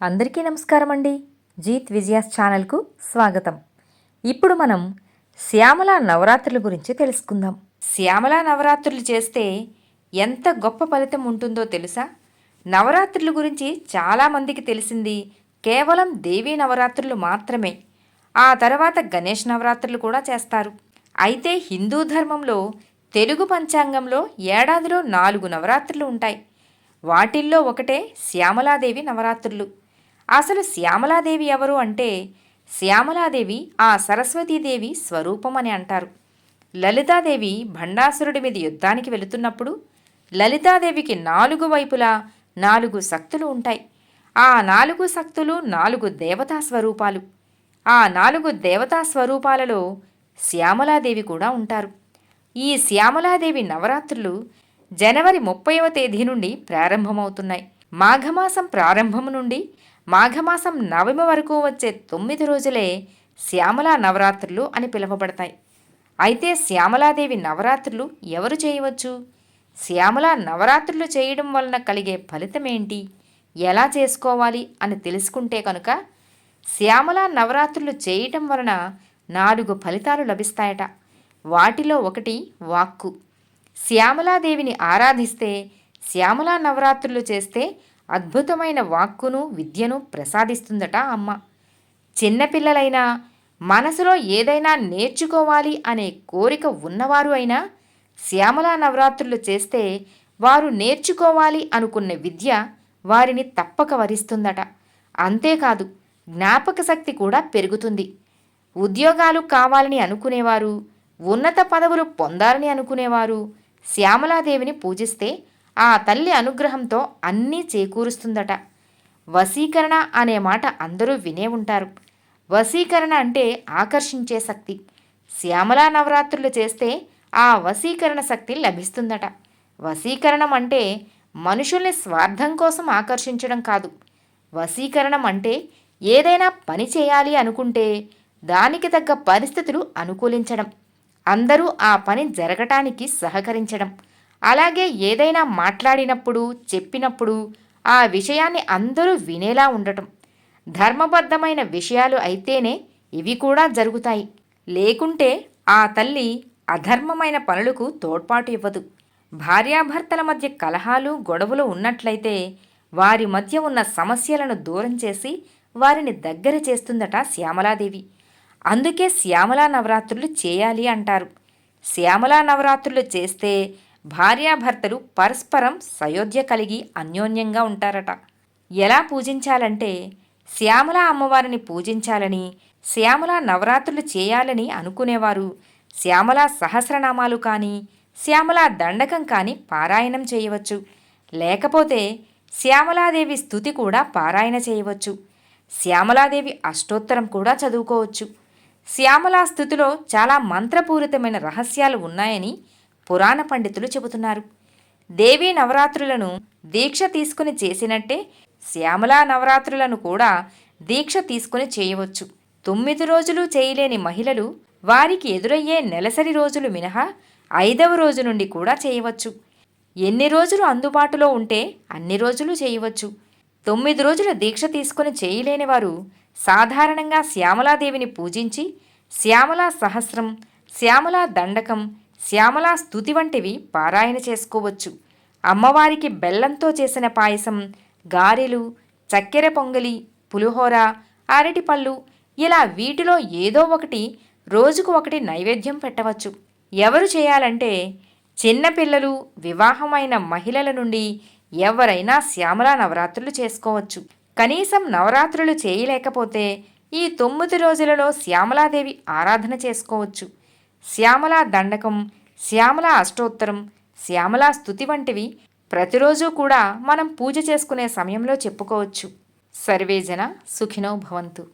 అందరికీ నమస్కారం అండి. జీత్ విజయాస్ ఛానల్కు స్వాగతం. ఇప్పుడు మనం శ్యామల నవరాత్రుల గురించి తెలుసుకుందాం. శ్యామల నవరాత్రులు చేస్తే ఎంత గొప్ప ఫలితం ఉంటుందో తెలుసా? నవరాత్రుల గురించి చాలామందికి తెలిసింది కేవలం దేవీ నవరాత్రులు మాత్రమే. ఆ తర్వాత గణేష్ నవరాత్రులు కూడా చేస్తారు. అయితే హిందూ ధర్మంలో తెలుగు పంచాంగంలో ఏడాదిలో 4 నవరాత్రులు ఉంటాయి. వాటిల్లో ఒకటే శ్యామలాదేవి నవరాత్రులు. అసలు శ్యామలాదేవి ఎవరు అంటే, శ్యామలాదేవి ఆ సరస్వతీదేవి స్వరూపం అని అంటారు. లలితాదేవి భండాసురుడి మీద యుద్ధానికి వెళుతున్నప్పుడు లలితాదేవికి 4 వైపులా 4 శక్తులు ఉంటాయి. ఆ 4 శక్తులు 4 దేవతా స్వరూపాలు. ఆ 4 దేవతా స్వరూపాలలో శ్యామలాదేవి కూడా ఉంటారు. ఈ శ్యామలాదేవి నవరాత్రులు జనవరి 30వ తేదీ నుండి ప్రారంభమవుతున్నాయి. మాఘమాసం ప్రారంభం నుండి మాఘమాసం నవమి వరకు వచ్చే 9 రోజులే శ్యామలా నవరాత్రులు అని పిలువబడతాయి. అయితే శ్యామలాదేవి నవరాత్రులు ఎవరు చేయవచ్చు? శ్యామలా నవరాత్రులు చేయడం వలన కలిగే ఫలితమేంటి, ఎలా చేసుకోవాలి అని తెలుసుకుంటే కనుక, శ్యామలా నవరాత్రులు చేయటం వలన 4 ఫలితాలు లభిస్తాయట. వాటిలో ఒకటి వాక్కు. శ్యామలాదేవిని ఆరాధిస్తే, శ్యామలా నవరాత్రులు చేస్తే అద్భుతమైన వాక్కును విద్యను ప్రసాదిస్తుందట అమ్మ. చిన్నపిల్లలైనా మనసులో ఏదైనా నేర్చుకోవాలి అనే కోరిక ఉన్నవారు అయినా శ్యామలా నవరాత్రులు చేస్తే వారు నేర్చుకోవాలి అనుకున్న విద్య వారిని తప్పక వరిస్తుందట. అంతేకాదు, జ్ఞాపక శక్తి కూడా పెరుగుతుంది. ఉద్యోగాలు కావాలని అనుకునేవారు, ఉన్నత పదవులు పొందాలని అనుకునేవారు శ్యామలాదేవిని పూజిస్తే ఆ తల్లి అనుగ్రహంతో అన్నీ చేకూరుస్తుందట. వశీకరణ అనే మాట అందరూ వినే ఉంటారు. వశీకరణ అంటే ఆకర్షించే శక్తి. శ్యామలా నవరాత్రులు చేస్తే ఆ వశీకరణ శక్తి లభిస్తుందట. వశీకరణం అంటే మనుషుల్ని స్వార్థం కోసం ఆకర్షించడం కాదు. వశీకరణం అంటే ఏదైనా పని చేయాలి అనుకుంటే దానికి తగ్గ పరిస్థితులు అనుకూలించడం, అందరూ ఆ పని జరగటానికి సహకరించడం, అలాగే ఏదైనా మాట్లాడినప్పుడు చెప్పినప్పుడు ఆ విషయాన్ని అందరూ వినేలా ఉండటం. ధర్మబద్ధమైన విషయాలు అయితేనే ఇవి కూడా జరుగుతాయి. లేకుంటే ఆ తల్లి అధర్మమైన పనులకు తోడ్పాటు ఇవ్వదు. భార్యాభర్తల మధ్య కలహాలు గొడవలు ఉన్నట్లయితే వారి మధ్య ఉన్న సమస్యలను దూరం చేసి వారిని దగ్గర చేస్తుందట శ్యామలాదేవి. అందుకే శ్యామలా నవరాత్రులు చేయాలి అంటారు. శ్యామలా నవరాత్రులు చేస్తే భార్యాభర్తలు పరస్పరం సయోధ్య కలిగి అన్యోన్యంగా ఉంటారట. ఎలా పూజించాలంటే, శ్యామలా అమ్మవారిని పూజించాలని, శ్యామలా నవరాత్రులు చేయాలని అనుకునేవారు శ్యామలా సహస్రనామాలు కానీ, శ్యామలా దండకం కానీ పారాయణం చేయవచ్చు. లేకపోతే శ్యామలాదేవి స్తుతి కూడా పారాయణ చేయవచ్చు. శ్యామలాదేవి అష్టోత్తరం కూడా చదువుకోవచ్చు. శ్యామలా స్తుతిలో చాలా మంత్రపూరితమైన రహస్యాలు ఉన్నాయని పురాణ పండితులు చెబుతున్నారు. దేవీ నవరాత్రులను దీక్ష తీసుకుని చేసినట్టే శ్యామలా నవరాత్రులను కూడా దీక్ష తీసుకుని చేయవచ్చు. 9 రోజులు చేయలేని మహిళలు వారికి ఎదురయ్యే నెలసరి రోజులు మినహా 5వ రోజు నుండి కూడా చేయవచ్చు. ఎన్ని రోజులు అందుబాటులో ఉంటే అన్ని రోజులు చేయవచ్చు. 9 రోజుల దీక్ష తీసుకుని చేయలేని వారు సాధారణంగా శ్యామలాదేవిని పూజించి శ్యామలా సహస్రం, శ్యామలా దండకం, శ్యామలా స్తుతి వంటివి పారాయణ చేసుకోవచ్చు. అమ్మవారికి బెల్లంతో చేసిన పాయసం, గారెలు, చక్కెర పొంగలి, పులిహోర, అరటిపళ్ళు ఇలా వీటిలో ఏదో ఒకటి రోజుకు ఒకటి నైవేద్యం పెట్టవచ్చు. ఎవరు చేయాలంటే, చిన్నపిల్లలు, వివాహమైన మహిళల నుండి ఎవరైనా శ్యామలా నవరాత్రులు చేసుకోవచ్చు. కనీసం నవరాత్రులు చేయలేకపోతే ఈ 9 రోజులలో శ్యామలాదేవి ఆరాధన చేసుకోవచ్చు. శ్యామలా దండకం, శ్యామలా అష్టోత్తరం, శ్యామలా స్తుతి వంటివి ప్రతిరోజు కూడా మనం పూజ చేసుకునే సమయంలో చెప్పుకోవచ్చు. సర్వేజన సుఖినో భవంతు.